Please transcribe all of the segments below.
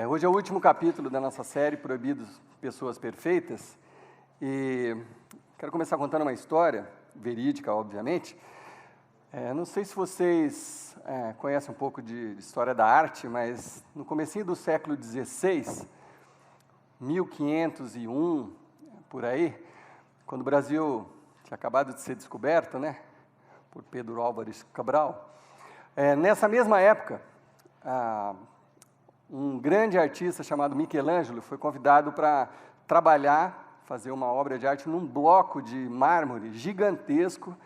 Hoje é o último capítulo da nossa série Proibidos Pessoas Perfeitas e quero começar contando uma história, verídica obviamente. Não sei se vocês conhecem um pouco de história da arte, mas no comecinho do século XVI, 1501, por aí, quando o Brasil tinha acabado de ser descoberto, né, por Pedro Álvares Cabral, nessa mesma época, um grande artista chamado Michelangelo foi convidado para trabalhar, fazer uma obra de arte num bloco de mármore gigantesco,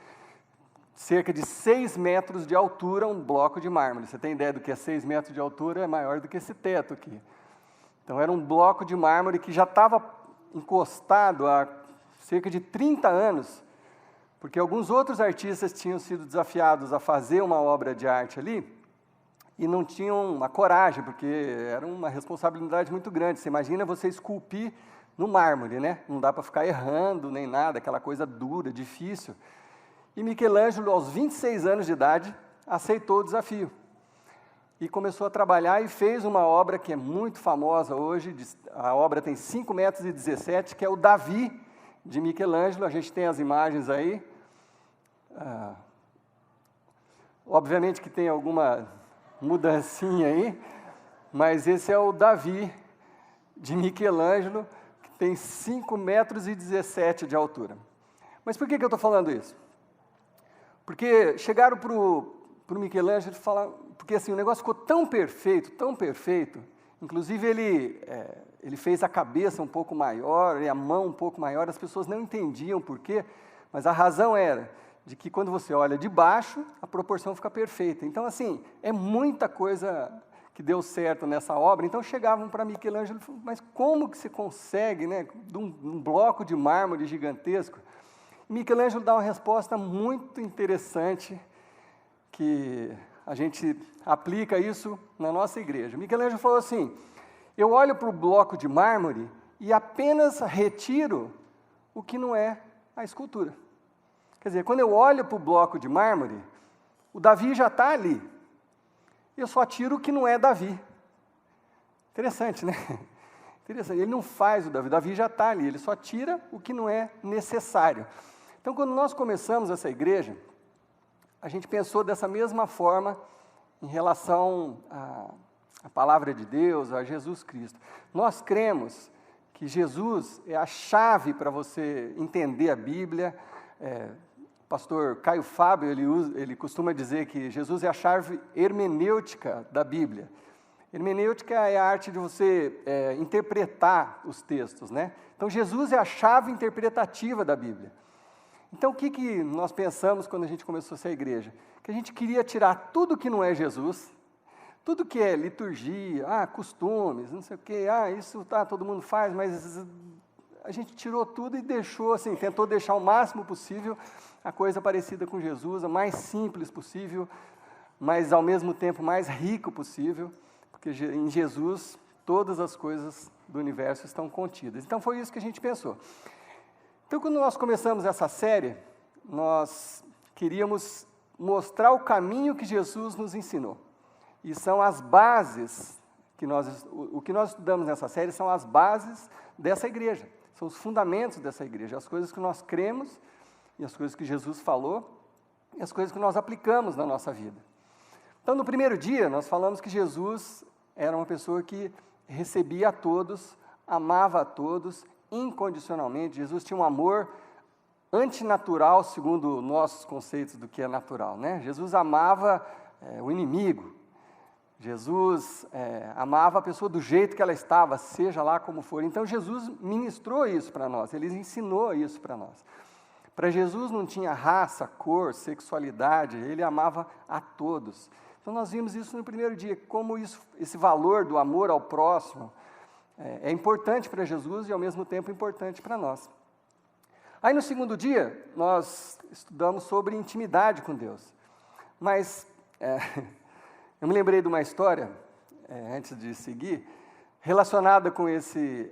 cerca de 6 metros de altura, um bloco de mármore. Você tem ideia do que é 6 metros de altura? É maior do que esse teto aqui. Então era um bloco de mármore que já estava encostado há cerca de 30 anos, porque alguns outros artistas tinham sido desafiados a fazer uma obra de arte ali, e não tinham a coragem, porque era uma responsabilidade muito grande. Você imagina você esculpir no mármore, né? Não dá para ficar errando nem nada, aquela coisa dura, difícil. E Michelangelo, aos 26 anos de idade, aceitou o desafio. E começou a trabalhar e fez uma obra que é muito famosa hoje. A obra tem 5,17 metros, que é o Davi, de Michelangelo. A gente tem as imagens aí. Obviamente que tem alguma mudancinha aí, mas esse é o Davi de Michelangelo, que tem 5,17 metros de altura. Mas por que eu estou falando isso? Porque chegaram para o Michelangelo e falaram, porque assim, o negócio ficou tão perfeito, inclusive ele fez a cabeça um pouco maior e a mão um pouco maior, as pessoas não entendiam por quê, mas a razão era de que quando você olha de baixo, a proporção fica perfeita. Então, assim, é muita coisa que deu certo nessa obra. Então, chegavam para Michelangelo e falavam, mas como que se consegue, né, de um bloco de mármore gigantesco? E Michelangelo dá uma resposta muito interessante, que a gente aplica isso na nossa igreja. Michelangelo falou assim, eu olho para o bloco de mármore e apenas retiro o que não é a escultura. Quer dizer, quando eu olho para o bloco de mármore, o Davi já está ali. Eu só tiro o que não é Davi. Interessante, né? Interessante. Ele não faz o Davi já está ali, ele só tira o que não é necessário. Então, quando nós começamos essa igreja, a gente pensou dessa mesma forma em relação à palavra de Deus, a Jesus Cristo. Nós cremos que Jesus é a chave para você entender a Bíblia. O pastor Caio Fábio, ele costuma dizer que Jesus é a chave hermenêutica da Bíblia. Hermenêutica é a arte de você interpretar os textos, né? Então, Jesus é a chave interpretativa da Bíblia. Então, o que nós pensamos quando a gente começou essa igreja? Que a gente queria tirar tudo que não é Jesus, tudo que é liturgia, costumes, não sei o quê, isso todo mundo faz, mas a gente tirou tudo e deixou, assim, tentou deixar o máximo possível a coisa parecida com Jesus, a mais simples possível, mas ao mesmo tempo mais rico possível, porque em Jesus todas as coisas do universo estão contidas. Então foi isso que a gente pensou. Então quando nós começamos essa série, nós queríamos mostrar o caminho que Jesus nos ensinou. E são as bases, o que nós estudamos nessa série são as bases dessa igreja. São os fundamentos dessa igreja, as coisas que nós cremos, e as coisas que Jesus falou, e as coisas que nós aplicamos na nossa vida. Então, no primeiro dia, nós falamos que Jesus era uma pessoa que recebia a todos, amava a todos, incondicionalmente. Jesus tinha um amor antinatural, segundo nossos conceitos do que é natural, né? Jesus amava o inimigo. Jesus amava a pessoa do jeito que ela estava, seja lá como for. Então, Jesus ministrou isso para nós, Ele ensinou isso para nós. Para Jesus não tinha raça, cor, sexualidade, Ele amava a todos. Então, nós vimos isso no primeiro dia, como esse valor do amor ao próximo é importante para Jesus e, ao mesmo tempo, importante para nós. Aí, no segundo dia, nós estudamos sobre intimidade com Deus. Mas eu me lembrei de uma história, antes de seguir, relacionada com esse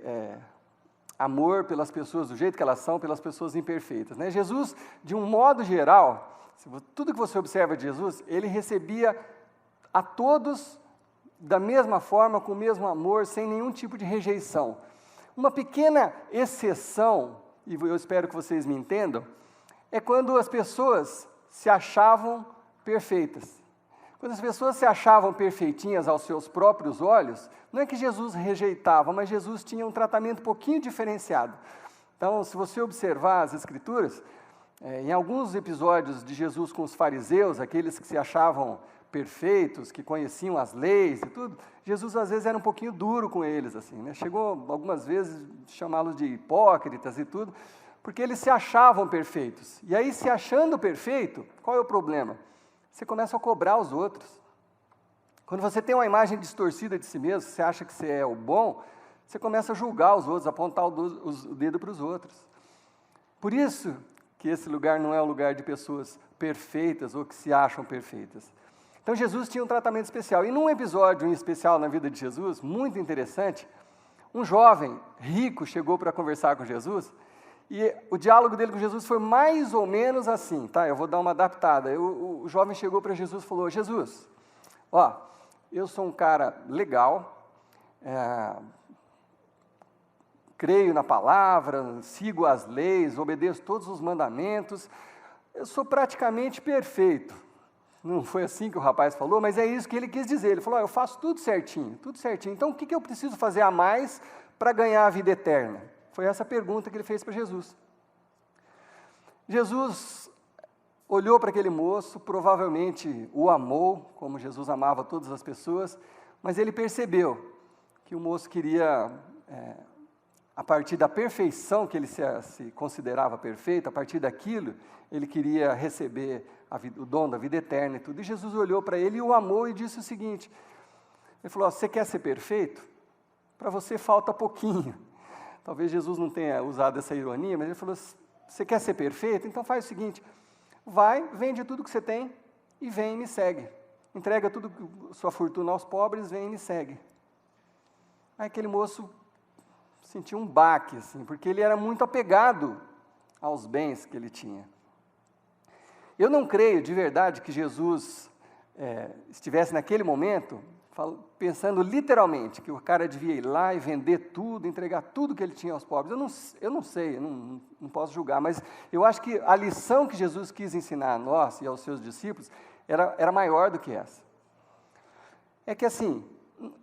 amor pelas pessoas do jeito que elas são, pelas pessoas imperfeitas, né? Jesus, de um modo geral, tudo que você observa de Jesus, ele recebia a todos da mesma forma, com o mesmo amor, sem nenhum tipo de rejeição. Uma pequena exceção, e eu espero que vocês me entendam, é quando as pessoas se achavam perfeitas. Quando as pessoas se achavam perfeitinhas aos seus próprios olhos, não é que Jesus rejeitava, mas Jesus tinha um tratamento um pouquinho diferenciado. Então, se você observar as Escrituras, em alguns episódios de Jesus com os fariseus, aqueles que se achavam perfeitos, que conheciam as leis e tudo, Jesus às vezes era um pouquinho duro com eles, assim, né? Chegou algumas vezes a chamá-los de hipócritas e tudo, porque eles se achavam perfeitos. E aí, se achando perfeito, qual é o problema? Você começa a cobrar os outros. Quando você tem uma imagem distorcida de si mesmo, você acha que você é o bom, você começa a julgar os outros, apontar o dedo para os outros. Por isso que esse lugar não é um lugar de pessoas perfeitas ou que se acham perfeitas. Então Jesus tinha um tratamento especial. E num episódio em especial na vida de Jesus, muito interessante, um jovem rico chegou para conversar com Jesus. E o diálogo dele com Jesus foi mais ou menos assim, tá? Eu vou dar uma adaptada. O jovem chegou para Jesus e falou: Jesus, ó, eu sou um cara legal, creio na palavra, sigo as leis, obedeço todos os mandamentos, eu sou praticamente perfeito. Não foi assim que o rapaz falou, mas é isso que ele quis dizer. Ele falou: eu faço tudo certinho, tudo certinho. Então, o que eu preciso fazer a mais para ganhar a vida eterna? Foi essa pergunta que ele fez para Jesus. Jesus olhou para aquele moço, provavelmente o amou, como Jesus amava todas as pessoas, mas ele percebeu que o moço queria, a partir da perfeição que ele se considerava perfeito, a partir daquilo, ele queria receber o dom da vida eterna e tudo. E Jesus olhou para ele e o amou e disse o seguinte, ele falou: você quer ser perfeito? Para você falta pouquinho. Talvez Jesus não tenha usado essa ironia, mas ele falou: você quer ser perfeito? Então faz o seguinte, vai, vende tudo que você tem e vem e me segue. Entrega tudo, sua fortuna aos pobres, vem e me segue. Aí aquele moço sentiu um baque, assim, porque ele era muito apegado aos bens que ele tinha. Eu não creio de verdade que Jesus estivesse naquele momento pensando literalmente que o cara devia ir lá e vender tudo, entregar tudo que ele tinha aos pobres. Eu não sei, não posso julgar, mas eu acho que a lição que Jesus quis ensinar a nós e aos seus discípulos era maior do que essa. É que assim,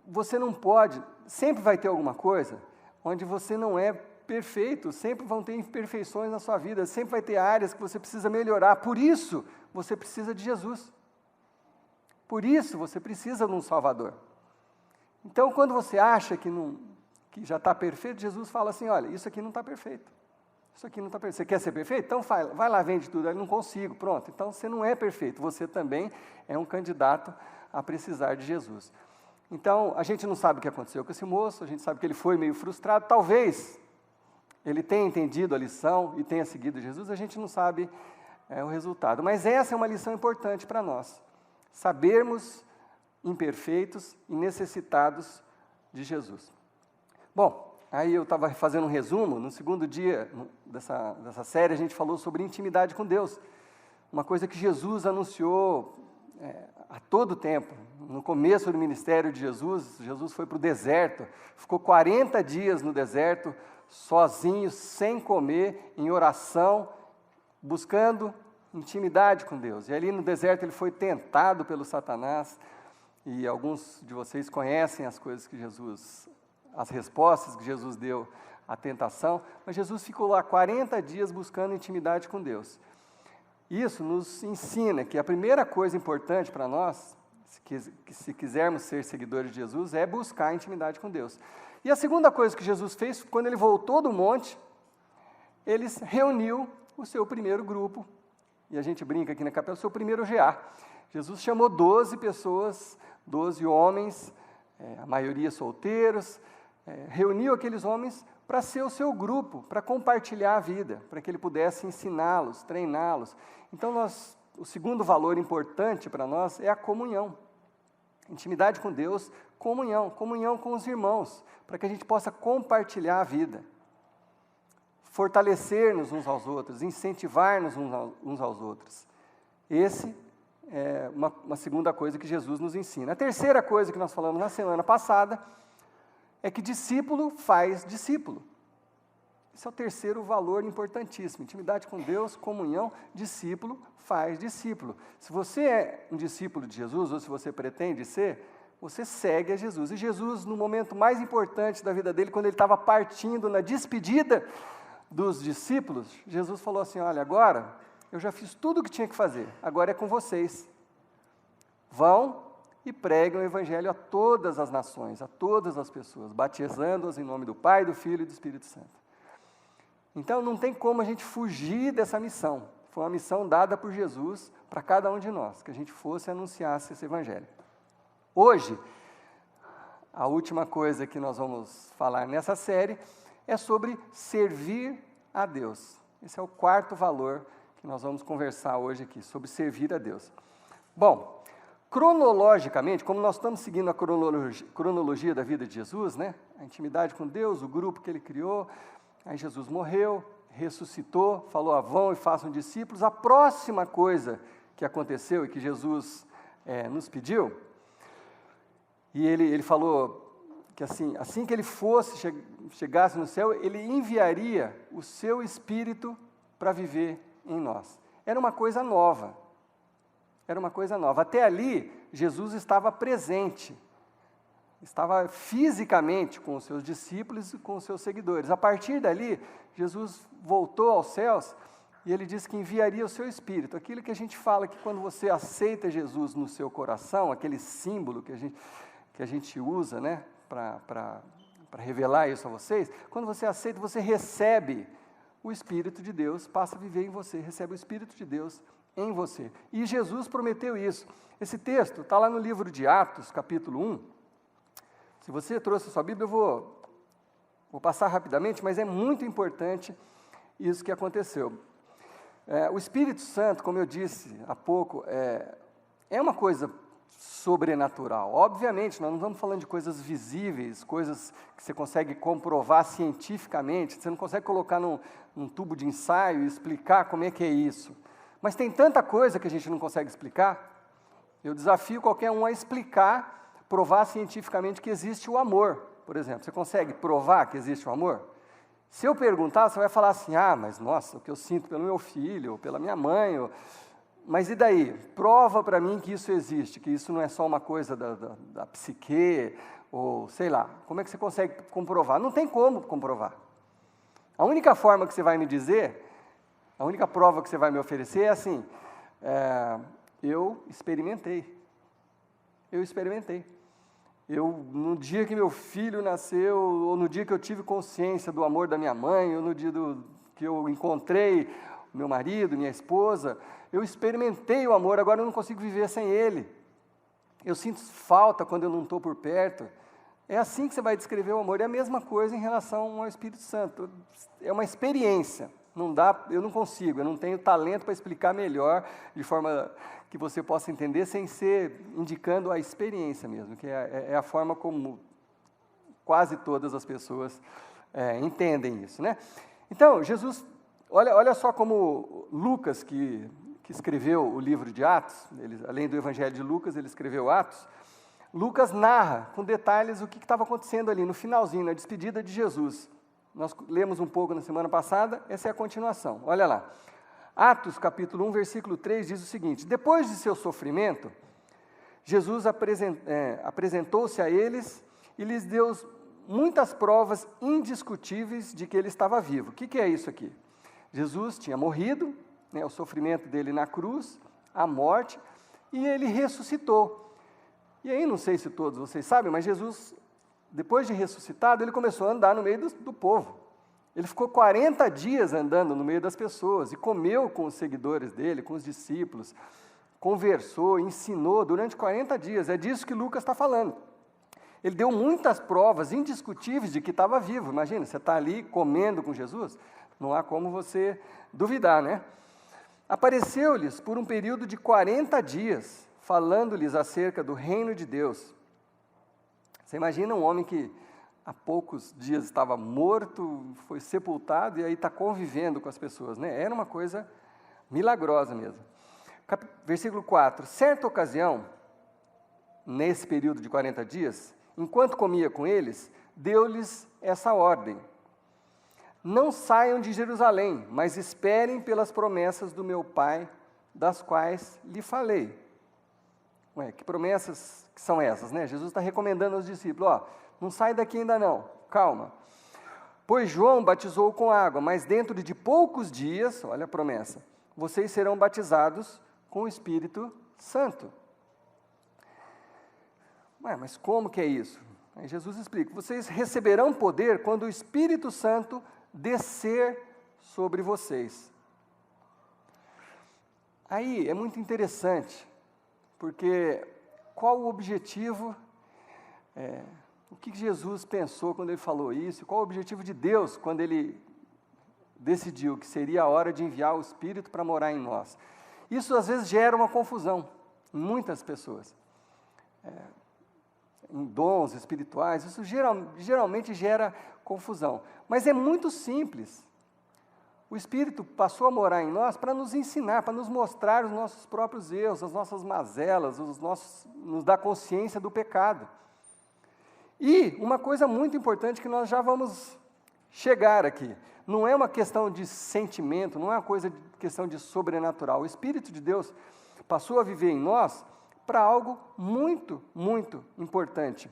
você não pode, sempre vai ter alguma coisa onde você não é perfeito, sempre vão ter imperfeições na sua vida, sempre vai ter áreas que você precisa melhorar, por isso você precisa de Jesus. Por isso, você precisa de um Salvador. Então, quando você acha que já está perfeito, Jesus fala assim: olha, isso aqui não está perfeito. Isso aqui não está perfeito. Você quer ser perfeito? Então vai lá, vende tudo. Eu não consigo, pronto. Então, você não é perfeito. Você também é um candidato a precisar de Jesus. Então, a gente não sabe o que aconteceu com esse moço, a gente sabe que ele foi meio frustrado. Talvez ele tenha entendido a lição e tenha seguido Jesus, a gente não sabe o resultado. Mas essa é uma lição importante para nós. Sabermos imperfeitos e necessitados de Jesus. Bom, aí eu estava fazendo um resumo, no segundo dia dessa série a gente falou sobre intimidade com Deus, uma coisa que Jesus anunciou a todo tempo. No começo do ministério de Jesus, Jesus foi para o deserto, ficou 40 dias no deserto, sozinho, sem comer, em oração, buscando intimidade com Deus. E ali no deserto ele foi tentado pelo Satanás, e alguns de vocês conhecem as coisas que as respostas que Jesus deu à tentação, mas Jesus ficou lá 40 dias buscando intimidade com Deus. Isso nos ensina que a primeira coisa importante para nós, se quisermos ser seguidores de Jesus, é buscar intimidade com Deus. E a segunda coisa que Jesus fez, quando ele voltou do monte, ele reuniu o seu primeiro grupo. E a gente brinca aqui na capela, o seu primeiro GA. Jesus chamou 12 pessoas, 12 homens, a maioria solteiros, reuniu aqueles homens para ser o seu grupo, para compartilhar a vida, para que ele pudesse ensiná-los, treiná-los. Então, o segundo valor importante para nós é a comunhão. Intimidade com Deus, comunhão com os irmãos, para que a gente possa compartilhar a vida. Fortalecer-nos uns aos outros, incentivar-nos uns aos outros. Esse uma segunda coisa que Jesus nos ensina. A terceira coisa que nós falamos na semana passada é que discípulo faz discípulo. Esse é o terceiro valor importantíssimo. Intimidade com Deus, comunhão, discípulo faz discípulo. Se você é um discípulo de Jesus, ou se você pretende ser, você segue a Jesus. E Jesus, no momento mais importante da vida dele, quando ele estava partindo na despedida dos discípulos, Jesus falou assim: olha, agora eu já fiz tudo o que tinha que fazer, agora é com vocês. Vão e preguem o Evangelho a todas as nações, a todas as pessoas, batizando-as em nome do Pai, do Filho e do Espírito Santo. Então, não tem como a gente fugir dessa missão. Foi uma missão dada por Jesus para cada um de nós, que a gente fosse e anunciasse esse Evangelho. Hoje, a última coisa que nós vamos falar nessa série é sobre servir a Deus. Esse é o quarto valor que nós vamos conversar hoje aqui, sobre servir a Deus. Bom, cronologicamente, como nós estamos seguindo a cronologia da vida de Jesus, né? A intimidade com Deus, o grupo que ele criou, aí Jesus morreu, ressuscitou, falou: vão e façam discípulos. A próxima coisa que aconteceu e que Jesus nos pediu, e ele falou que assim que ele chegasse no céu, ele enviaria o seu Espírito para viver em nós. Era uma coisa nova. Até ali, Jesus estava presente. Estava fisicamente com os seus discípulos e com os seus seguidores. A partir dali, Jesus voltou aos céus e ele disse que enviaria o seu Espírito. Aquilo que a gente fala que quando você aceita Jesus no seu coração, aquele símbolo que a gente usa, né, para revelar isso a vocês, quando você aceita, você recebe o Espírito de Deus, passa a viver em você, recebe o Espírito de Deus em você. E Jesus prometeu isso. Esse texto está lá no livro de Atos, capítulo 1. Se você trouxe a sua Bíblia, eu vou passar rapidamente, mas é muito importante isso que aconteceu. O Espírito Santo, como eu disse há pouco, é uma coisa sobrenatural. Obviamente, nós não estamos falando de coisas visíveis, coisas que você consegue comprovar cientificamente, você não consegue colocar num tubo de ensaio e explicar como é que é isso. Mas tem tanta coisa que a gente não consegue explicar, eu desafio qualquer um a explicar, provar cientificamente que existe o amor, por exemplo. Você consegue provar que existe o amor? Se eu perguntar, você vai falar assim: mas nossa, o que eu sinto pelo meu filho, ou pela minha mãe, mas e daí? Prova para mim que isso existe, que isso não é só uma coisa da psique, ou sei lá. Como é que você consegue comprovar? Não tem como comprovar. A única forma que você vai me dizer, a única prova que você vai me oferecer é assim: eu experimentei. No dia que meu filho nasceu, ou no dia que eu tive consciência do amor da minha mãe, ou no dia que eu encontrei meu marido, minha esposa, eu experimentei o amor, agora eu não consigo viver sem ele. Eu sinto falta quando eu não estou por perto. É assim que você vai descrever o amor. É a mesma coisa em relação ao Espírito Santo. É uma experiência. Não dá, eu não consigo, eu não tenho talento para explicar melhor, de forma que você possa entender, sem ser indicando a experiência mesmo, que é a forma como quase todas as pessoas entendem isso, né? Então, Jesus, olha só como Lucas, que escreveu o livro de Atos, além do Evangelho de Lucas, ele escreveu Atos. Lucas narra com detalhes o que estava acontecendo ali no finalzinho, na despedida de Jesus. Nós lemos um pouco na semana passada, essa é a continuação. Olha lá. Atos, capítulo 1, versículo 3, diz o seguinte: depois de seu sofrimento, Jesus apresentou-se a eles e lhes deu muitas provas indiscutíveis de que ele estava vivo. O que é isso aqui? Jesus tinha morrido, né, o sofrimento dele na cruz, a morte, e ele ressuscitou. E aí, não sei se todos vocês sabem, mas Jesus, depois de ressuscitado, ele começou a andar no meio do povo. Ele ficou 40 dias andando no meio das pessoas e comeu com os seguidores dele, com os discípulos, conversou, ensinou durante 40 dias. É disso que Lucas está falando. Ele deu muitas provas indiscutíveis de que estava vivo. Imagina, você está ali comendo com Jesus, não há como você duvidar, né? Apareceu-lhes por um período de 40 dias, falando-lhes acerca do reino de Deus. Você imagina um homem que há poucos dias estava morto, foi sepultado e aí está convivendo com as pessoas, né? Era uma coisa milagrosa mesmo. Versículo 4. Certa ocasião, nesse período de 40 dias, enquanto comia com eles, deu-lhes essa ordem: não saiam de Jerusalém, mas esperem pelas promessas do meu Pai, das quais lhe falei. Ué, que promessas que são essas, né? Jesus está recomendando aos discípulos, não sai daqui ainda não, calma. Pois João batizou com água, mas dentro de poucos dias, olha a promessa, vocês serão batizados com o Espírito Santo. Ué, mas como que é isso? Aí Jesus explica: vocês receberão poder quando o Espírito Santo descer sobre vocês. Aí é muito interessante, porque qual o objetivo, o que Jesus pensou quando ele falou isso, qual o objetivo de Deus quando ele decidiu que seria a hora de enviar o Espírito para morar em nós. Isso às vezes gera uma confusão em muitas pessoas. Em dons espirituais, isso geralmente gera confusão. Mas é muito simples. O Espírito passou a morar em nós para nos ensinar, para nos mostrar os nossos próprios erros, as nossas mazelas, nos dar consciência do pecado. E uma coisa muito importante que nós já vamos chegar aqui, não é uma questão de sentimento, não é uma questão de sobrenatural. O Espírito de Deus passou a viver em nós para algo muito, muito importante.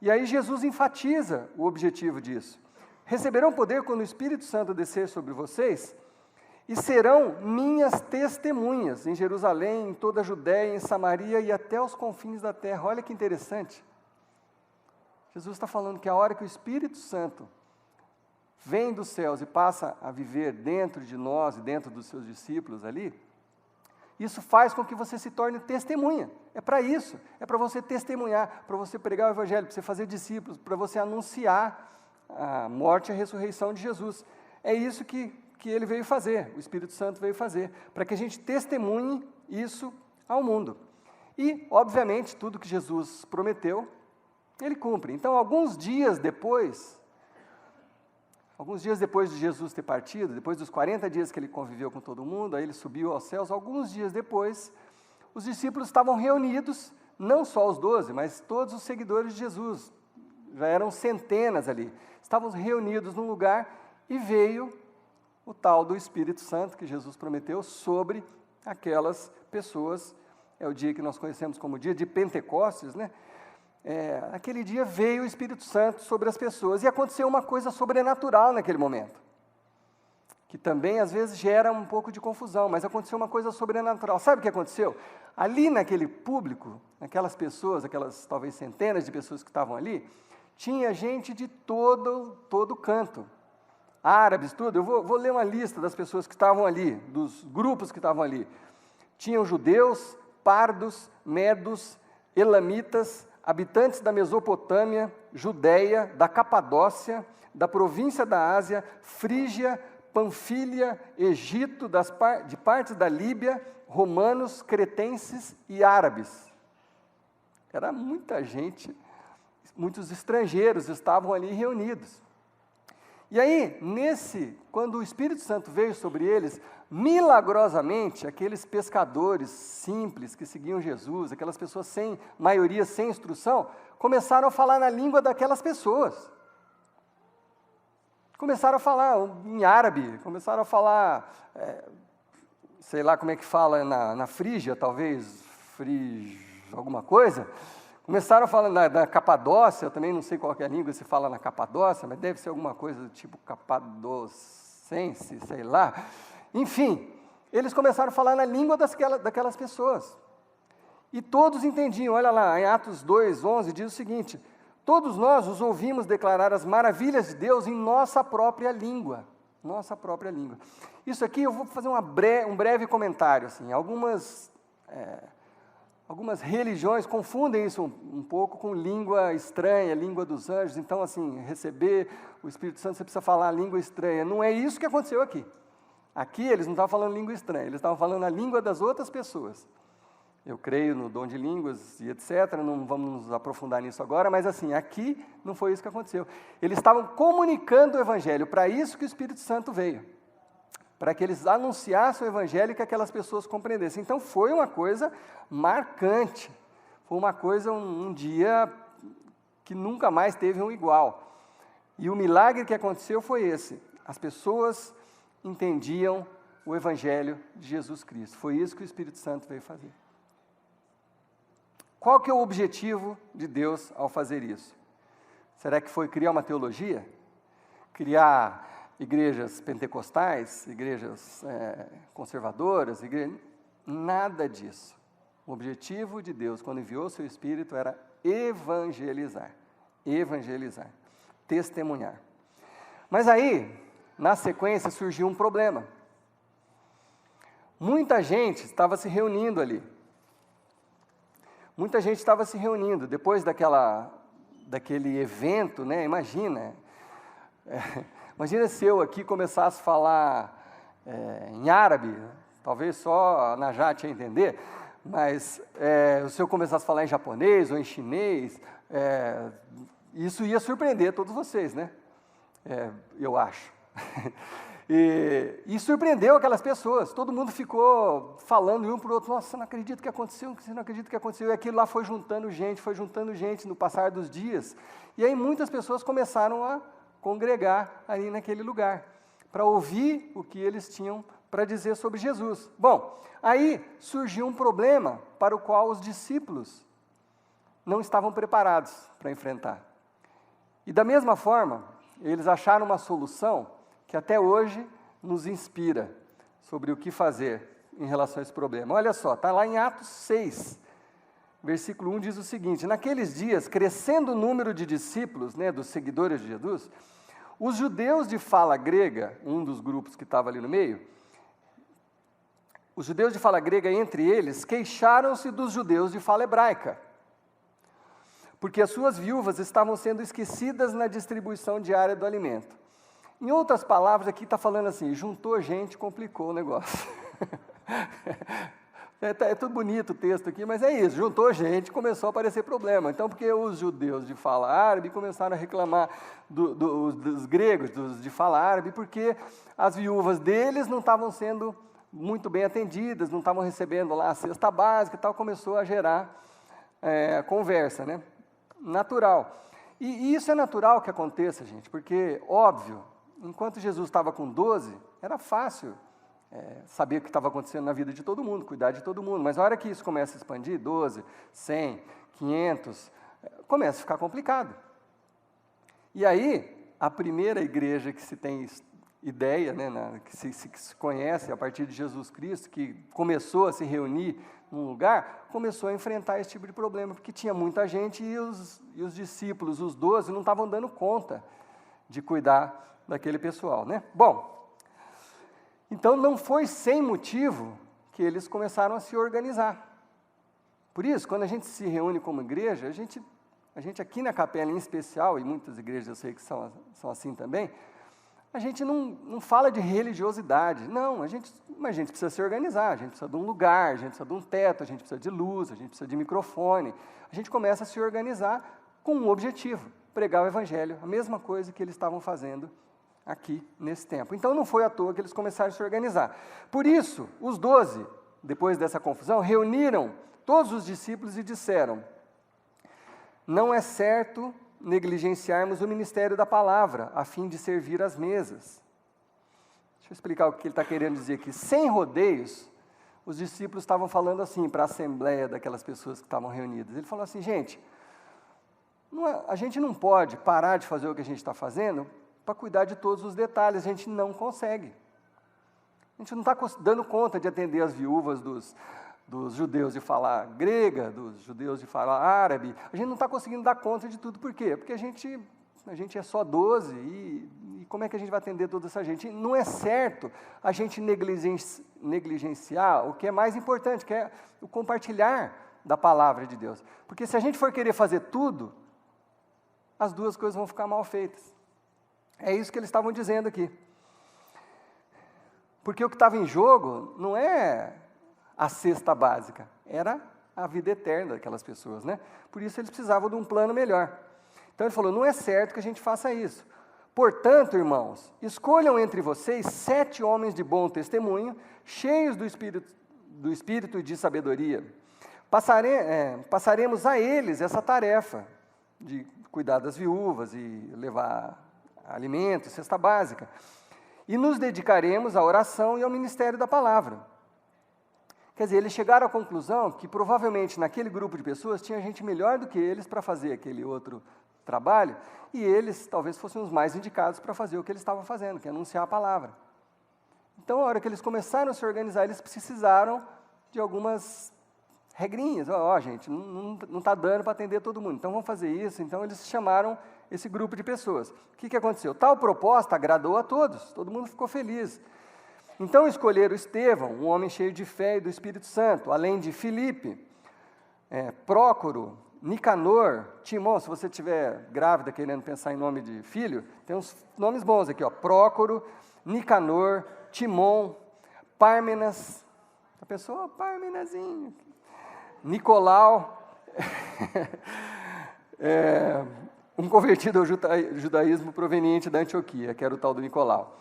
E aí Jesus enfatiza o objetivo disso. Receberão poder quando o Espírito Santo descer sobre vocês e serão minhas testemunhas em Jerusalém, em toda a Judéia, em Samaria e até os confins da terra. Olha que interessante. Jesus está falando que a hora que o Espírito Santo vem dos céus e passa a viver dentro de nós e dentro dos seus discípulos ali, isso faz com que você se torne testemunha. É para isso, é para você testemunhar, para você pregar o Evangelho, para você fazer discípulos, para você anunciar a morte e a ressurreição de Jesus. É isso que ele veio fazer, o Espírito Santo veio fazer, para que a gente testemunhe isso ao mundo. E, obviamente, tudo que Jesus prometeu, ele cumpre. Então, alguns dias depois de Jesus ter partido, depois dos 40 dias que ele conviveu com todo mundo, aí ele subiu aos céus, alguns dias depois, os discípulos estavam reunidos, não só os 12, mas todos os seguidores de Jesus, já eram centenas ali, estavam reunidos num lugar e veio o tal do Espírito Santo que Jesus prometeu sobre aquelas pessoas. É o dia que nós conhecemos como dia de Pentecostes, né? Aquele dia veio o Espírito Santo sobre as pessoas e aconteceu uma coisa sobrenatural naquele momento, que também às vezes gera um pouco de confusão, mas aconteceu uma coisa sobrenatural. Sabe o que aconteceu? Ali naquele público, aquelas pessoas, aquelas talvez centenas de pessoas que estavam ali, tinha gente de todo canto, árabes, tudo. Eu vou ler uma lista das pessoas que estavam ali, dos grupos que estavam ali. Tinham judeus, pardos, medos, elamitas, habitantes da Mesopotâmia, Judéia, da Capadócia, da província da Ásia, Frígia, Panfília, Egito, de partes da Líbia, romanos, cretenses e árabes. Era muita gente, muitos estrangeiros estavam ali reunidos. E aí, quando o Espírito Santo veio sobre eles, milagrosamente, aqueles pescadores simples que seguiam Jesus, aquelas pessoas maioria sem instrução, começaram a falar na língua daquelas pessoas. Começaram a falar em árabe, começaram a falar, sei lá como é que fala na Frígia, talvez, alguma coisa. Começaram a falar na Capadócia, eu também não sei qual que é a língua que se fala na Capadócia, mas deve ser alguma coisa do tipo capadocense, sei lá. Enfim, eles começaram a falar na língua daquelas pessoas. E todos entendiam. Olha lá, em Atos 2:11 diz o seguinte: todos nós os ouvimos declarar as maravilhas de Deus em nossa própria língua. Nossa própria língua. Isso aqui eu vou fazer um breve comentário. Assim, algumas religiões confundem isso um pouco com língua estranha, língua dos anjos. Então, assim, receber o Espírito Santo, você precisa falar a língua estranha. Não é isso que aconteceu aqui. Aqui eles não estavam falando língua estranha, eles estavam falando a língua das outras pessoas. Eu creio no dom de línguas e etc., não vamos nos aprofundar nisso agora, mas assim, aqui não foi isso que aconteceu. Eles estavam comunicando o Evangelho, para isso que o Espírito Santo veio. para que eles anunciassem o evangelho e que aquelas pessoas compreendessem. Então foi uma coisa marcante, foi uma coisa, um dia que nunca mais teve um igual. E o milagre que aconteceu foi esse: as pessoas entendiam o evangelho de Jesus Cristo. Foi isso que o Espírito Santo veio fazer. Qual que é o objetivo de Deus ao fazer isso? Será que foi criar uma teologia? Criar igrejas pentecostais, igrejas conservadoras? Nada disso. O objetivo de Deus, quando enviou seu Espírito, era evangelizar. Evangelizar. Testemunhar. Mas aí, na sequência, surgiu um problema. Muita gente estava se reunindo ali. Muita gente estava se reunindo. Depois daquele evento, né? Imagina se eu aqui começasse a falar em árabe, talvez só a Najat ia entender, mas se eu começasse a falar em japonês ou em chinês, isso ia surpreender todos vocês, né? Eu acho. E surpreendeu aquelas pessoas, todo mundo ficou falando um para o outro: nossa, não acredito que aconteceu, não acredito que aconteceu, e aquilo lá foi juntando gente no passar dos dias, e aí muitas pessoas começaram a congregar ali naquele lugar, para ouvir o que eles tinham para dizer sobre Jesus. Bom, aí surgiu um problema para o qual os discípulos não estavam preparados para enfrentar. E da mesma forma, eles acharam uma solução que até hoje nos inspira sobre o que fazer em relação a esse problema. Olha só, está lá em Atos 6, versículo 1, diz o seguinte: naqueles dias, crescendo o número de discípulos, né, dos seguidores de Jesus, os judeus de fala grega, um dos grupos que estava ali no meio, os judeus de fala grega, entre eles, queixaram-se dos judeus de fala hebraica, porque as suas viúvas estavam sendo esquecidas na distribuição diária do alimento. Em outras palavras, aqui está falando assim: juntou gente, complicou o negócio. É tudo bonito o texto aqui, mas é isso: juntou gente, começou a aparecer problema. Então, porque os judeus de fala árabe começaram a reclamar dos gregos, de fala árabe, porque as viúvas deles não estavam sendo muito bem atendidas, não estavam recebendo lá a cesta básica e tal, começou a gerar conversa, né? Natural. E isso é natural que aconteça, gente, porque, óbvio, enquanto Jesus estava com 12, era fácil saber o que estava acontecendo na vida de todo mundo, cuidar de todo mundo, mas a hora que isso começa a expandir, 12, 100, 500, começa a ficar complicado. E aí, a primeira igreja que se tem ideia, né, que se conhece a partir de Jesus Cristo, que começou a se reunir num lugar, começou a enfrentar esse tipo de problema, porque tinha muita gente e os discípulos, os 12, não estavam dando conta de cuidar daquele pessoal, né? Bom, então não foi sem motivo que eles começaram a se organizar. Por isso, quando a gente se reúne como igreja, a gente aqui na capela em especial, e muitas igrejas eu sei que são assim também, a gente não fala de religiosidade, não, mas a gente precisa se organizar, a gente precisa de um lugar, a gente precisa de um teto, a gente precisa de luz, a gente precisa de microfone, a gente começa a se organizar com um objetivo: pregar o evangelho, a mesma coisa que eles estavam fazendo aqui nesse tempo. Então não foi à toa que eles começaram a se organizar. Por isso, os 12, depois dessa confusão, reuniram todos os discípulos e disseram: não é certo negligenciarmos o ministério da palavra, a fim de servir às mesas. Deixa eu explicar o que ele está querendo dizer aqui. Sem rodeios, os discípulos estavam falando assim para a assembleia daquelas pessoas que estavam reunidas. Ele falou assim: gente, a gente não pode parar de fazer o que a gente está fazendo para cuidar de todos os detalhes, a gente não consegue. A gente não está dando conta de atender as viúvas dos judeus de fala grega, dos judeus de fala árabe, a gente não está conseguindo dar conta de tudo. Por quê? Porque a gente é só 12, e como é que a gente vai atender toda essa gente? Não é certo a gente negligenciar o que é mais importante, que é o compartilhar da palavra de Deus. Porque se a gente for querer fazer tudo, as duas coisas vão ficar mal feitas. É isso que eles estavam dizendo aqui. Porque o que estava em jogo não é a cesta básica, era a vida eterna daquelas pessoas, né? Por isso eles precisavam de um plano melhor. Então ele falou: não é certo que a gente faça isso. Portanto, irmãos, escolham entre vocês 7 homens de bom testemunho, cheios do Espírito e de sabedoria. Passaremos a eles essa tarefa de cuidar das viúvas e levar alimento, cesta básica. E nos dedicaremos à oração e ao ministério da palavra. Quer dizer, eles chegaram à conclusão que provavelmente naquele grupo de pessoas tinha gente melhor do que eles para fazer aquele outro trabalho, e eles talvez fossem os mais indicados para fazer o que eles estavam fazendo, que é anunciar a palavra. Então, a hora que eles começaram a se organizar, eles precisaram de algumas regrinhas. Gente, não está dando para atender todo mundo, então vamos fazer isso. Então, eles chamaram esse grupo de pessoas. O que aconteceu? Tal proposta agradou a todos, todo mundo ficou feliz. Então, escolheram Estevão, um homem cheio de fé e do Espírito Santo, além de Filipe, Prócoro, Nicanor, Timão. Se você estiver grávida querendo pensar em nome de filho, tem uns nomes bons aqui, Prócoro, Nicanor, Timon, Pármenas, a pessoa, Pármenazinho, Nicolau, um convertido ao judaísmo proveniente da Antioquia, que era o tal do Nicolau.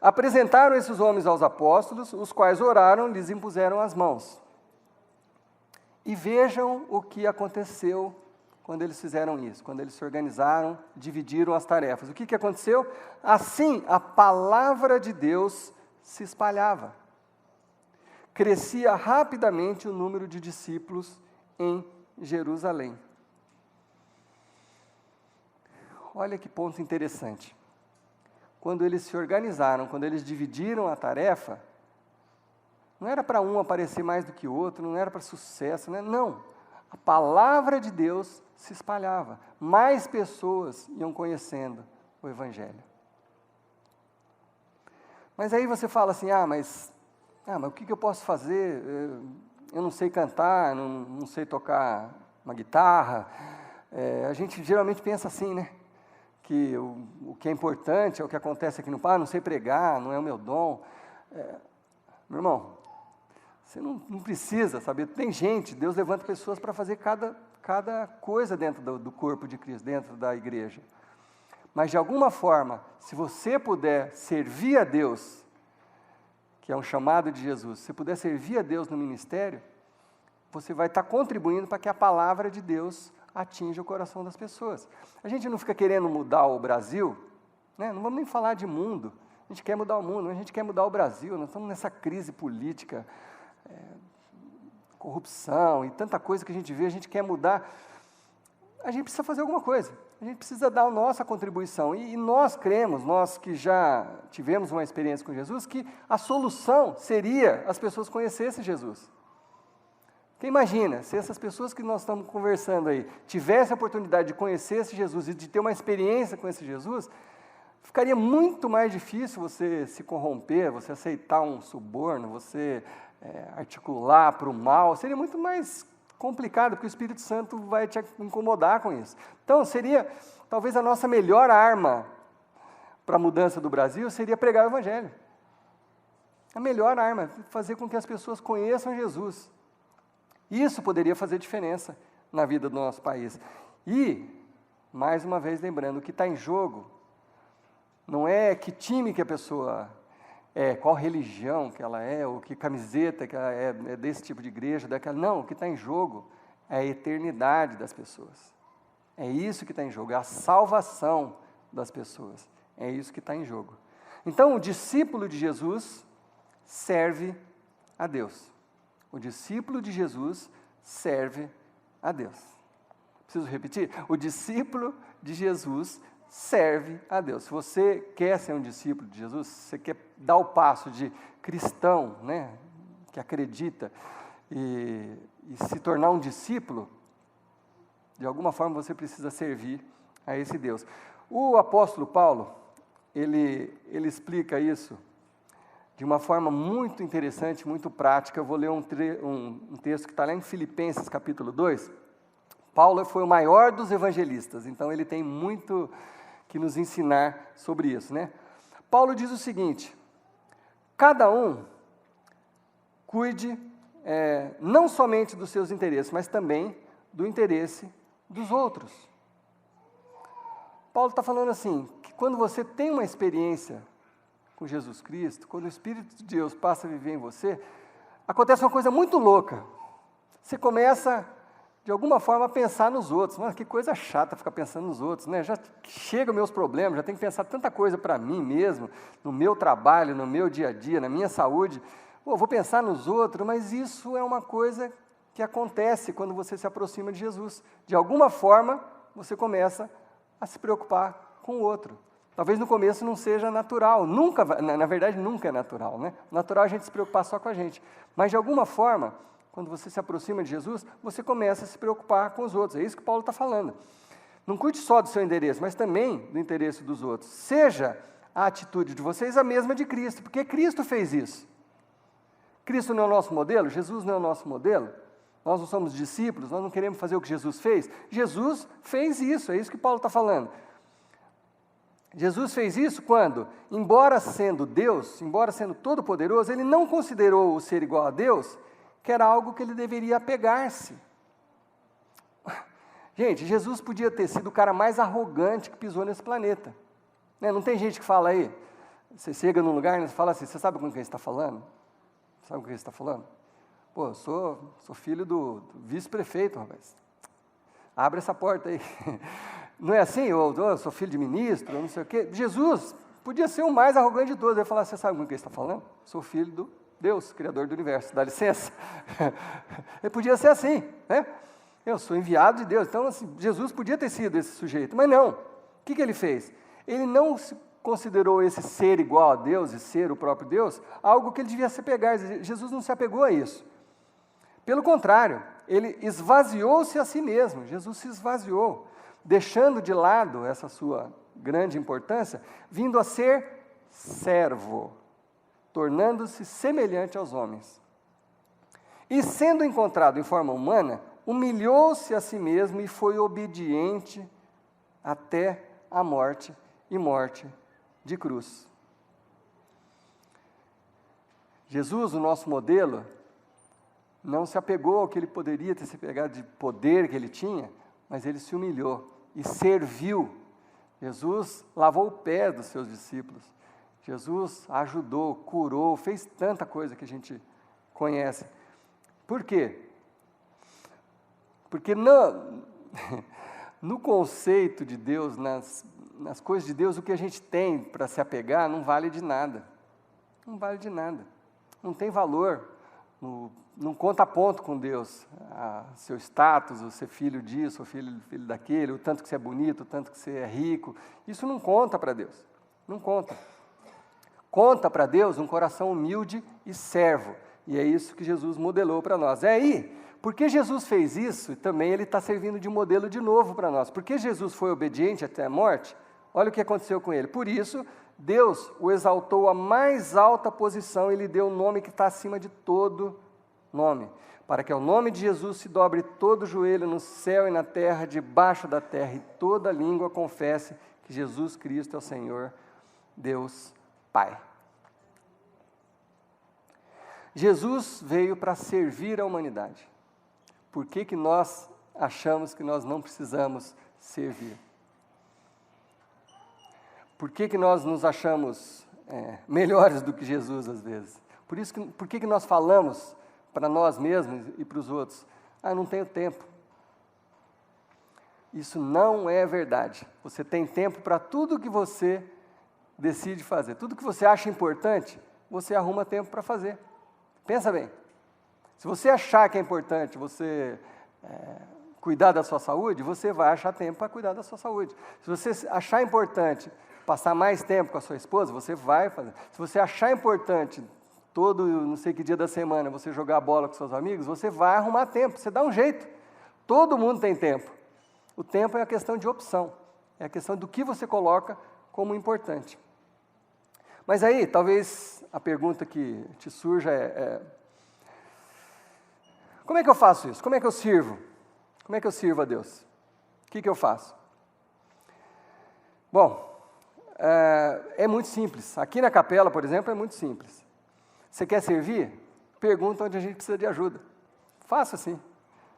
Apresentaram esses homens aos apóstolos, os quais oraram, lhes impuseram as mãos. E vejam o que aconteceu quando eles fizeram isso, quando eles se organizaram, dividiram as tarefas. O que aconteceu? Assim, a palavra de Deus se espalhava. Crescia rapidamente o número de discípulos em Jerusalém. Olha que ponto interessante. Quando eles se organizaram, quando eles dividiram a tarefa, não era para um aparecer mais do que o outro, não era para sucesso, né? Não. A palavra de Deus se espalhava. Mais pessoas iam conhecendo o Evangelho. Mas aí você fala assim, mas o que eu posso fazer? Eu não sei cantar, não sei tocar uma guitarra. A gente geralmente pensa assim, né? Que o que é importante é o que acontece aqui no não sei pregar, não é o meu dom. Meu irmão, você não precisa saber. Tem gente, Deus levanta pessoas para fazer cada coisa dentro do corpo de Cristo, dentro da igreja. Mas, de alguma forma, se você puder servir a Deus, que é um chamado de Jesus, se puder servir a Deus no ministério, você vai estar contribuindo para que a palavra de Deus atinja o coração das pessoas. A gente não fica querendo mudar o Brasil, né? Não vamos nem falar de mundo, a gente quer mudar o mundo, a gente quer mudar o Brasil, nós estamos nessa crise política, corrupção e tanta coisa que a gente vê, a gente quer mudar. A gente precisa fazer alguma coisa, a gente precisa dar a nossa contribuição, e nós cremos, nós que já tivemos uma experiência com Jesus, que a solução seria as pessoas conhecessem Jesus. Porque imagina, se essas pessoas que nós estamos conversando aí, tivessem a oportunidade de conhecer esse Jesus e de ter uma experiência com esse Jesus, ficaria muito mais difícil você se corromper, você aceitar um suborno, você articular para o mal, seria muito mais complicado, porque o Espírito Santo vai te incomodar com isso. Então, seria, talvez a nossa melhor arma para a mudança do Brasil seria pregar o Evangelho. A melhor arma, fazer com que as pessoas conheçam Jesus. Isso poderia fazer diferença na vida do nosso país. E, mais uma vez lembrando, o que está em jogo não é que time que a pessoa é, qual religião que ela é, ou que camiseta que ela é desse tipo de igreja, daquela. Não, o que está em jogo é a eternidade das pessoas. É isso que está em jogo, é a salvação das pessoas. É isso que está em jogo. Então, o discípulo de Jesus serve a Deus. O discípulo de Jesus serve a Deus. Preciso repetir? O discípulo de Jesus serve a Deus. Se você quer ser um discípulo de Jesus, se você quer dar o passo de cristão, né, que acredita, e se tornar um discípulo, de alguma forma você precisa servir a esse Deus. O apóstolo Paulo, ele explica isso de uma forma muito interessante, muito prática. Eu vou ler um texto que está lá em Filipenses, capítulo 2. Paulo foi o maior dos evangelistas, então ele tem muito que nos ensinar sobre isso, né? Paulo diz o seguinte: cada um cuide não somente dos seus interesses, mas também do interesse dos outros. Paulo está falando assim, que quando você tem uma experiência com Jesus Cristo, quando o Espírito de Deus passa a viver em você, acontece uma coisa muito louca. Você começa, de alguma forma, a pensar nos outros. Mas que coisa chata ficar pensando nos outros, né? Já chega meus problemas, já tenho que pensar tanta coisa para mim mesmo, no meu trabalho, no meu dia a dia, na minha saúde. Pô, vou pensar nos outros, mas isso é uma coisa que acontece quando você se aproxima de Jesus. De alguma forma, você começa a se preocupar com o outro. Talvez no começo não seja natural, nunca, na verdade nunca é natural, né? Natural é a gente se preocupar só com a gente. Mas de alguma forma, quando você se aproxima de Jesus, você começa a se preocupar com os outros. É isso que Paulo está falando. Não cuide só do seu endereço, mas também do interesse dos outros. Seja a atitude de vocês a mesma de Cristo, porque Cristo fez isso. Cristo não é o nosso modelo? Jesus não é o nosso modelo? Nós não somos discípulos, nós não queremos fazer o que Jesus fez? Jesus fez isso, é isso que Paulo está falando. Jesus fez isso quando, embora sendo Deus, embora sendo todo-poderoso, ele não considerou o ser igual a Deus, que era algo que ele deveria apegar-se. Gente, Jesus podia ter sido o cara mais arrogante que pisou nesse planeta. Né? Não tem gente que fala aí, você chega num lugar e fala assim, você sabe com quem você está falando? Sabe com quem você está falando? Pô, eu sou filho do vice-prefeito, rapaz. Abre essa porta aí. Não é assim? Eu sou filho de ministro, eu não sei o quê. Jesus podia ser o mais arrogante de todos. Ele ia falar, você sabe com quem está falando? Sou filho do Deus, Criador do Universo. Dá licença. Ele podia ser assim, né? Eu sou enviado de Deus. Então, assim, Jesus podia ter sido esse sujeito, mas não. O que ele fez? Ele não considerou esse ser igual a Deus e ser o próprio Deus algo que ele devia se apegar. Jesus não se apegou a isso. Pelo contrário, ele esvaziou-se a si mesmo. Jesus se esvaziou, deixando de lado essa sua grande importância, vindo a ser servo, tornando-se semelhante aos homens. E sendo encontrado em forma humana, humilhou-se a si mesmo e foi obediente até a morte, e morte de cruz. Jesus, o nosso modelo, não se apegou ao que ele poderia ter se apegado de poder que ele tinha, mas ele se humilhou e serviu. Jesus lavou o pé dos seus discípulos. Jesus ajudou, curou, fez tanta coisa que a gente conhece. Por quê? Porque no conceito de Deus, nas coisas de Deus, o que a gente tem para se apegar não vale de nada. Não vale de nada. Não tem valor. Não conta ponto com Deus. Seu status, o ser filho disso, o filho daquele, o tanto que você é bonito, o tanto que você é rico. Isso não conta para Deus. Não conta. Conta para Deus um coração humilde e servo. E é isso que Jesus modelou para nós. É aí, porque Jesus fez isso, e também ele está servindo de modelo de novo para nós. Porque Jesus foi obediente até a morte, olha o que aconteceu com ele. Por isso, Deus o exaltou à mais alta posição e lhe deu o nome que está acima de todo nome, para que ao nome de Jesus se dobre todo joelho no céu e na terra, debaixo da terra, e toda língua confesse que Jesus Cristo é o Senhor, Deus Pai. Jesus veio para servir a humanidade. Por que nós achamos que nós não precisamos servir? Por que nós nos achamos melhores do que Jesus às vezes? Por que nós falamos para nós mesmos e para os outros? Eu não tenho tempo. Isso não é verdade. Você tem tempo para tudo que você decide fazer. Tudo que você acha importante, você arruma tempo para fazer. Pensa bem. Se você achar que é importante você cuidar da sua saúde, você vai achar tempo para cuidar da sua saúde. Se você achar importante passar mais tempo com a sua esposa, você vai fazer. Se você achar importante todo, não sei que dia da semana, você jogar bola com seus amigos, você vai arrumar tempo, você dá um jeito. Todo mundo tem tempo. O tempo é a questão de opção, é a questão do que você coloca como importante. Mas aí, talvez a pergunta que te surja como é que eu faço isso? Como é que eu sirvo? Como é que eu sirvo a Deus? O que eu faço? Bom, é muito simples. Aqui na capela, por exemplo, é muito simples. Você quer servir? Pergunta onde a gente precisa de ajuda. Faça assim.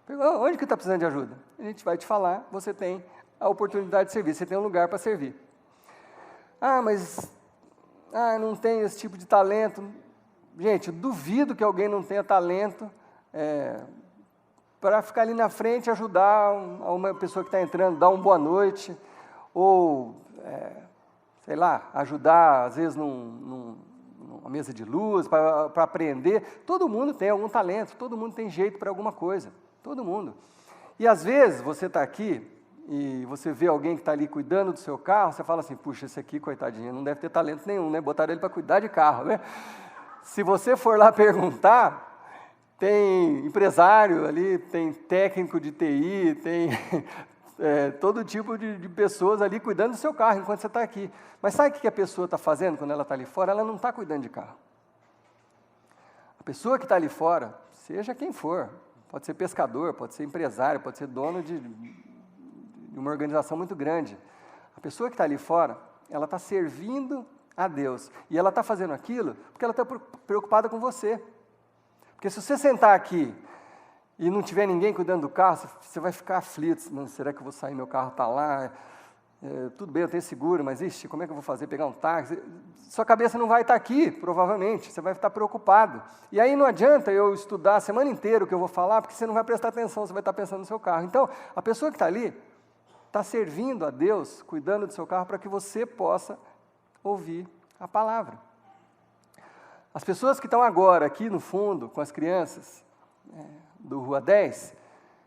Onde que está precisando de ajuda? A gente vai te falar, você tem a oportunidade de servir, você tem um lugar para servir. mas não tenho esse tipo de talento. Gente, eu duvido que alguém não tenha talento para ficar ali na frente e ajudar uma pessoa que está entrando, dar uma boa noite, ou, sei lá, ajudar, às vezes, numa mesa de luz, para aprender. Todo mundo tem algum talento, todo mundo tem jeito para alguma coisa, todo mundo. E, às vezes, você está aqui e você vê alguém que está ali cuidando do seu carro, você fala assim, puxa, esse aqui, coitadinho, não deve ter talento nenhum, né? Botaram ele para cuidar de carro, né? Se você for lá perguntar, tem empresário ali, tem técnico de TI, tem todo tipo de pessoas ali cuidando do seu carro enquanto você está aqui. Mas sabe o que a pessoa está fazendo quando ela está ali fora? Ela não está cuidando de carro. A pessoa que está ali fora, seja quem for, pode ser pescador, pode ser empresário, pode ser dono de uma organização muito grande. A pessoa que está ali fora, ela está servindo a Deus. E ela está fazendo aquilo porque ela está preocupada com você. Porque se você sentar aqui e não tiver ninguém cuidando do carro, você vai ficar aflito. Será que eu vou sair, meu carro está lá? Tudo bem, eu tenho seguro, mas ixi, como é que eu vou fazer? Pegar um táxi? Sua cabeça não vai estar aqui, provavelmente. Você vai estar preocupado. E aí não adianta eu estudar a semana inteira o que eu vou falar, porque você não vai prestar atenção, você vai estar pensando no seu carro. Então, a pessoa que está ali está servindo a Deus, cuidando do seu carro, para que você possa ouvir a palavra. As pessoas que estão agora aqui no fundo, com as crianças do Rua 10,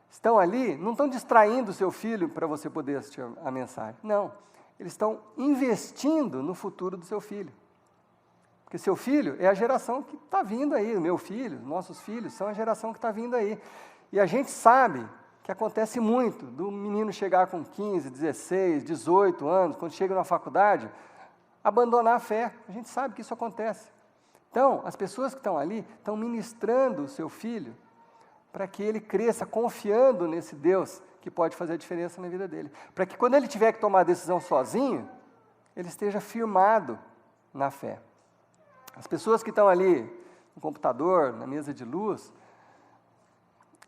estão ali, não estão distraindo o seu filho para você poder assistir a mensagem. Não, eles estão investindo no futuro do seu filho. Porque seu filho é a geração que está vindo aí, o meu filho, nossos filhos são a geração que está vindo aí. E a gente sabe que acontece muito, do menino chegar com 15, 16, 18 anos, quando chega na faculdade, abandonar a fé. A gente sabe que isso acontece. Então, as pessoas que estão ali estão ministrando o seu filho para que ele cresça confiando nesse Deus que pode fazer a diferença na vida dele. Para que quando ele tiver que tomar a decisão sozinho, ele esteja firmado na fé. As pessoas que estão ali no computador, na mesa de luz,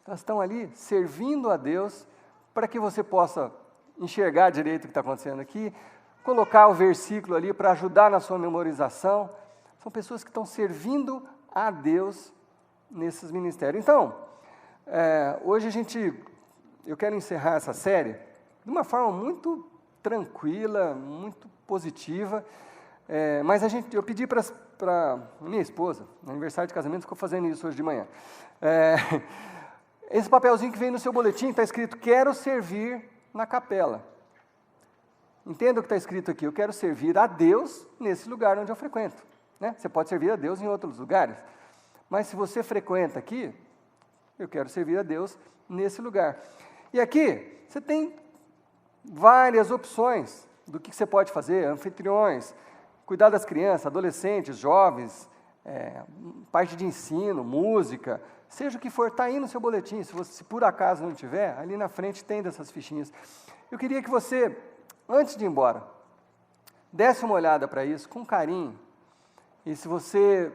elas estão ali servindo a Deus para que você possa enxergar direito o que está acontecendo aqui, colocar o versículo ali para ajudar na sua memorização. São pessoas que estão servindo a Deus nesses ministérios. Então, hoje eu quero encerrar essa série de uma forma muito tranquila, muito positiva, mas eu pedi para minha esposa, no aniversário de casamento, ficou fazendo isso hoje de manhã. Esse papelzinho que vem no seu boletim está escrito, quero servir na capela. Entenda o que está escrito aqui, eu quero servir a Deus nesse lugar onde eu frequento. Né? Você pode servir a Deus em outros lugares, mas se você frequenta aqui, eu quero servir a Deus nesse lugar. E aqui, você tem várias opções do que você pode fazer, anfitriões, cuidar das crianças, adolescentes, jovens, parte de ensino, música, seja o que for, está aí no seu boletim. Se por acaso não tiver, ali na frente tem dessas fichinhas. Eu queria que você, antes de ir embora, desse uma olhada para isso com carinho, e se você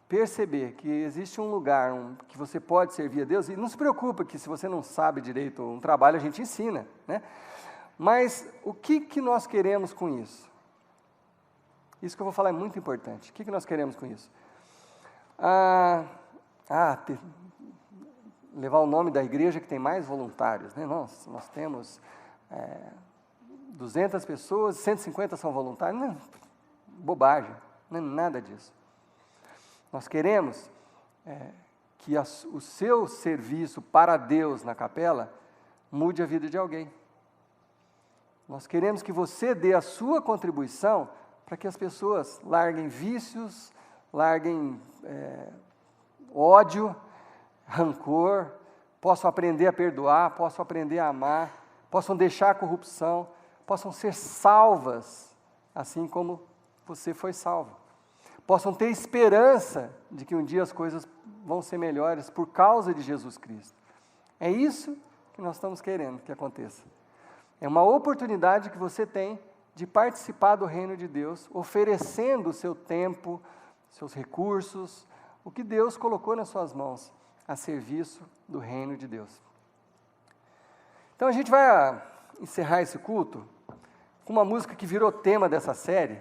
perceber que existe um lugar que você pode servir a Deus, e não se preocupe que se você não sabe direito um trabalho, a gente ensina, né? Mas o que nós queremos com isso? Isso que eu vou falar é muito importante. O que nós queremos com isso? Levar o nome da igreja que tem mais voluntários, né? Nós temos 200 pessoas, 150 são voluntários. Não, bobagem, não é nada disso. Nós queremos que o seu serviço para Deus na capela mude a vida de alguém. Nós queremos que você dê a sua contribuição para que as pessoas larguem vícios, larguem ódio, rancor, possam aprender a perdoar, possam aprender a amar, possam deixar a corrupção, possam ser salvas, assim como você foi salvo. Possam ter esperança de que um dia as coisas vão ser melhores por causa de Jesus Cristo. É isso que nós estamos querendo que aconteça. É uma oportunidade que você tem de participar do reino de Deus, oferecendo o seu tempo, seus recursos, o que Deus colocou nas suas mãos, a serviço do reino de Deus. Então a gente vai encerrar esse culto com uma música que virou tema dessa série,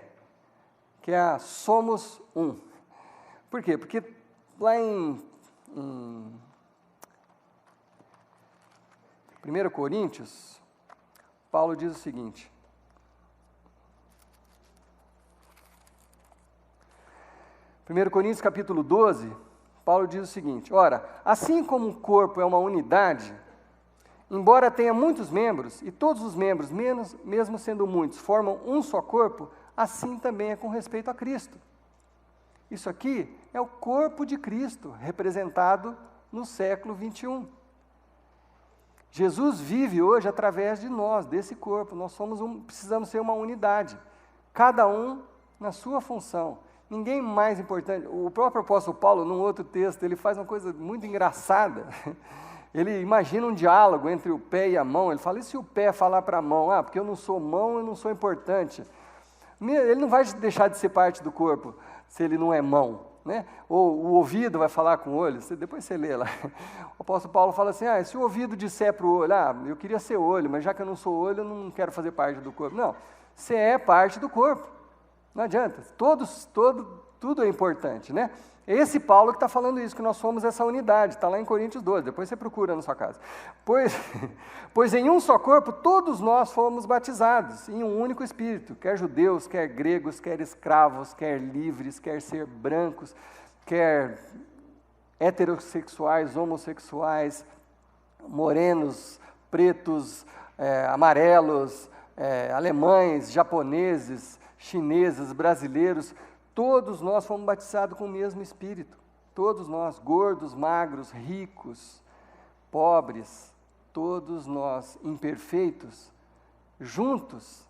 que é a Somos Um. Por quê? Porque lá em 1 Coríntios, Paulo diz o seguinte: 1 Coríntios capítulo 12, Paulo diz o seguinte: ora, assim como o corpo é uma unidade, embora tenha muitos membros, e todos os membros, mesmo sendo muitos, formam um só corpo, assim também é com respeito a Cristo. Isso aqui é o corpo de Cristo, representado no século 21. Jesus vive hoje através de nós, desse corpo. Nós precisamos ser uma unidade, cada um na sua função. Ninguém mais importante. O próprio apóstolo Paulo, num outro texto, ele faz uma coisa muito engraçada. Ele imagina um diálogo entre o pé e a mão. Ele fala: e se o pé falar para a mão, porque eu não sou mão, eu não sou importante? Ele não vai deixar de ser parte do corpo se ele não é mão, né? Ou o ouvido vai falar com o olho, depois você lê lá. O apóstolo Paulo fala assim: se o ouvido disser para o olho, eu queria ser olho, mas já que eu não sou olho, eu não quero fazer parte do corpo. Não, você é parte do corpo, não adianta, tudo é importante, né? Esse Paulo que está falando isso, que nós somos essa unidade, está lá em Coríntios 12, depois você procura na sua casa. Pois em um só corpo, todos nós fomos batizados, em um único Espírito, quer judeus, quer gregos, quer escravos, quer livres, quer ser brancos, quer heterossexuais, homossexuais, morenos, pretos, amarelos, alemães, japoneses, chineses, brasileiros. Todos nós fomos batizados com o mesmo Espírito, todos nós, gordos, magros, ricos, pobres, todos nós, imperfeitos, juntos,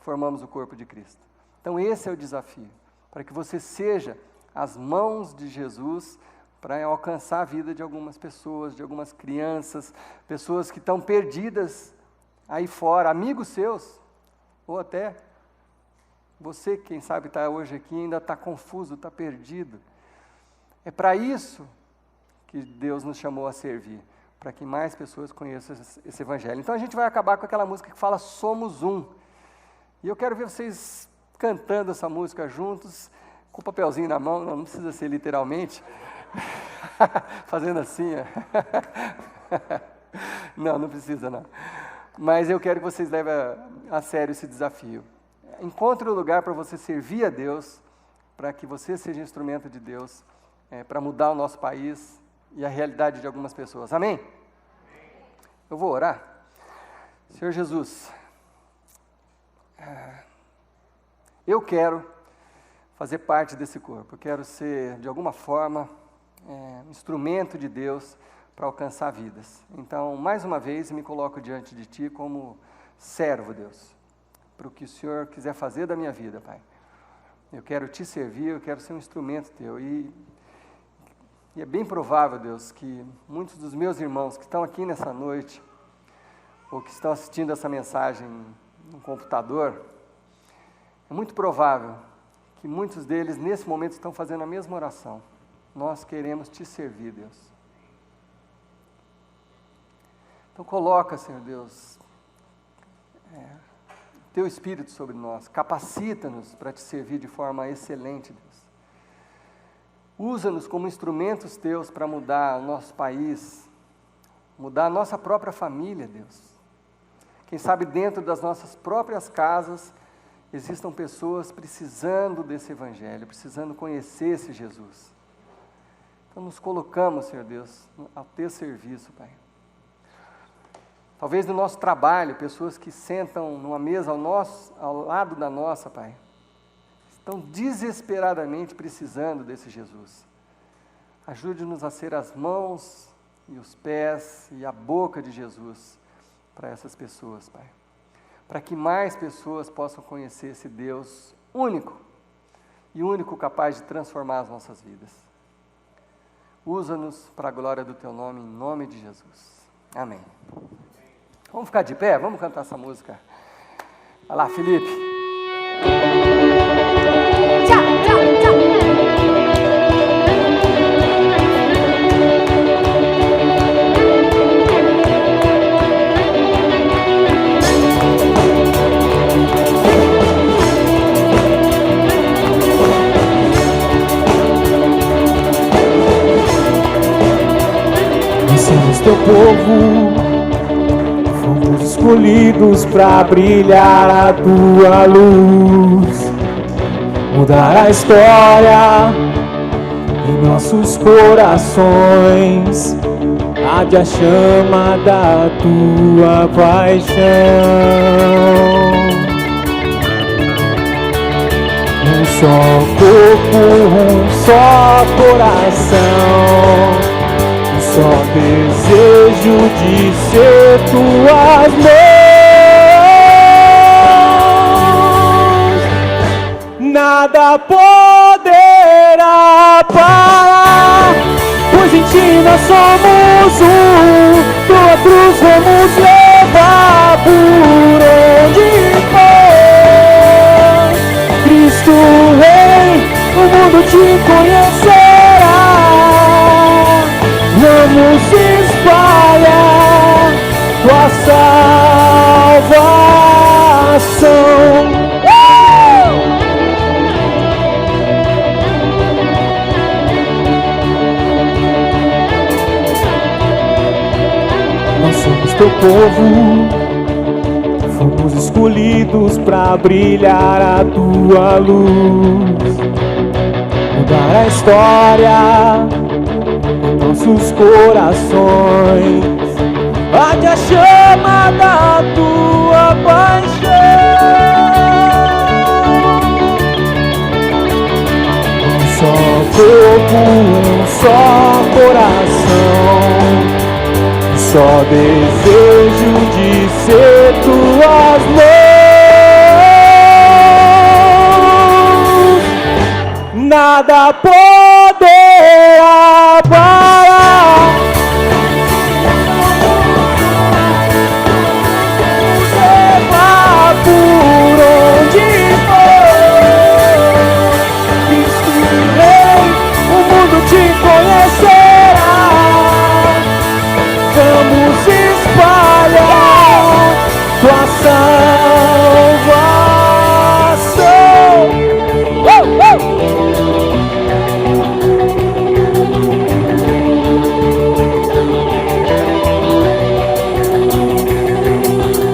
formamos o corpo de Cristo. Então esse é o desafio, para que você seja as mãos de Jesus, para alcançar a vida de algumas pessoas, de algumas crianças, pessoas que estão perdidas aí fora, amigos seus, ou até você, quem sabe, está hoje aqui, ainda está confuso, está perdido. É para isso que Deus nos chamou a servir, para que mais pessoas conheçam esse Evangelho. Então a gente vai acabar com aquela música que fala Somos Um. E eu quero ver vocês cantando essa música juntos, com o papelzinho na mão, não precisa ser literalmente, fazendo assim. Não precisa não. Mas eu quero que vocês levem a sério esse desafio. Encontre um lugar para você servir a Deus, para que você seja instrumento de Deus, para mudar o nosso país e a realidade de algumas pessoas. Amém? Eu vou orar. Senhor Jesus, eu quero fazer parte desse corpo, eu quero ser, de alguma forma, instrumento de Deus para alcançar vidas. Então, mais uma vez, me coloco diante de Ti como servo, Deus, para o que o Senhor quiser fazer da minha vida, Pai. Eu quero Te servir, eu quero ser um instrumento Teu. E é bem provável, Deus, que muitos dos meus irmãos que estão aqui nessa noite, ou que estão assistindo essa mensagem no computador, é muito provável que muitos deles, nesse momento, estão fazendo a mesma oração. Nós queremos Te servir, Deus. Então coloca, Senhor Deus, Teu Espírito sobre nós, capacita-nos para Te servir de forma excelente, Deus. Usa-nos como instrumentos Teus para mudar o nosso país, mudar a nossa própria família, Deus. Quem sabe dentro das nossas próprias casas existam pessoas precisando desse Evangelho, precisando conhecer esse Jesus. Então nos colocamos, Senhor Deus, ao Teu serviço, Pai. Talvez no nosso trabalho, pessoas que sentam numa mesa ao lado da nossa, Pai, estão desesperadamente precisando desse Jesus. Ajude-nos a ser as mãos e os pés e a boca de Jesus para essas pessoas, Pai. Para que mais pessoas possam conhecer esse Deus único e único capaz de transformar as nossas vidas. Usa-nos para a glória do Teu nome, em nome de Jesus. Amém. Vamos ficar de pé? Vamos cantar essa música. Vai lá, Felipe. teu povo, fomos escolhidos para brilhar a tua luz, mudar a história em nossos corações, arde a chama da tua paixão. Um só corpo, um só coração, um só desejo de ser tuas mãos. Nada poderá parar, pois em ti nós somos um. Tua cruz vamos levar por onde for. Cristo Rei, o mundo te conhecerá. Vamos espalhar tua salvação. Nós somos teu povo, fomos escolhidos para brilhar a tua luz, mudar a história em nossos corações, arde a chama da tua paixão. Um só corpo, um só coração, só desejo de ser tuas mãos. Nada poderá parar, levar por onde for. Cristo Rei, o mundo te conhecerá. Vamos espalhar tua salvação.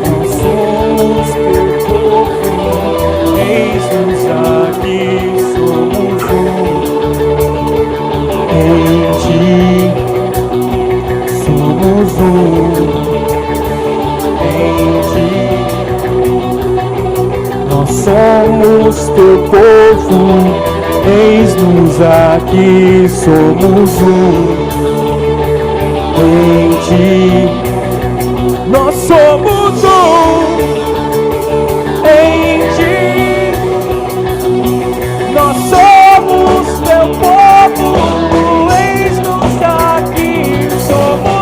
Nós somos teu povo, eis-nos aqui, somos um. Em ti somos um, em ti. Nós somos teu povo, eis-nos aqui, somos um, em ti. Nós somos um, em ti. Nós somos teu povo, eis-nos aqui, somos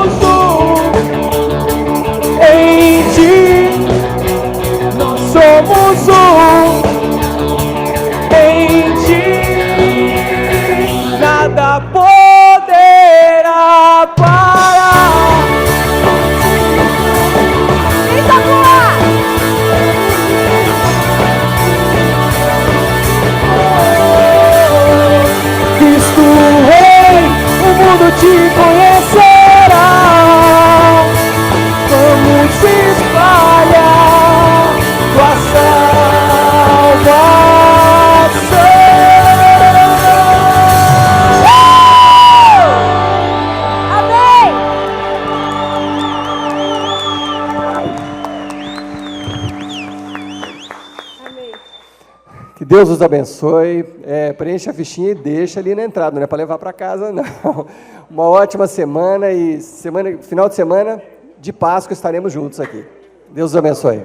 em ti, nós somos um, em ti, nada poderá parar. Eita, boa! Cristo Rei, o mundo te conhecerá. Vamos espalhar tua salvação. Amém! Amém. Que Deus os abençoe. Preencha a fichinha e deixa ali na entrada, não é para levar para casa, não. Uma ótima semana e final de semana de Páscoa estaremos juntos aqui. Deus os abençoe.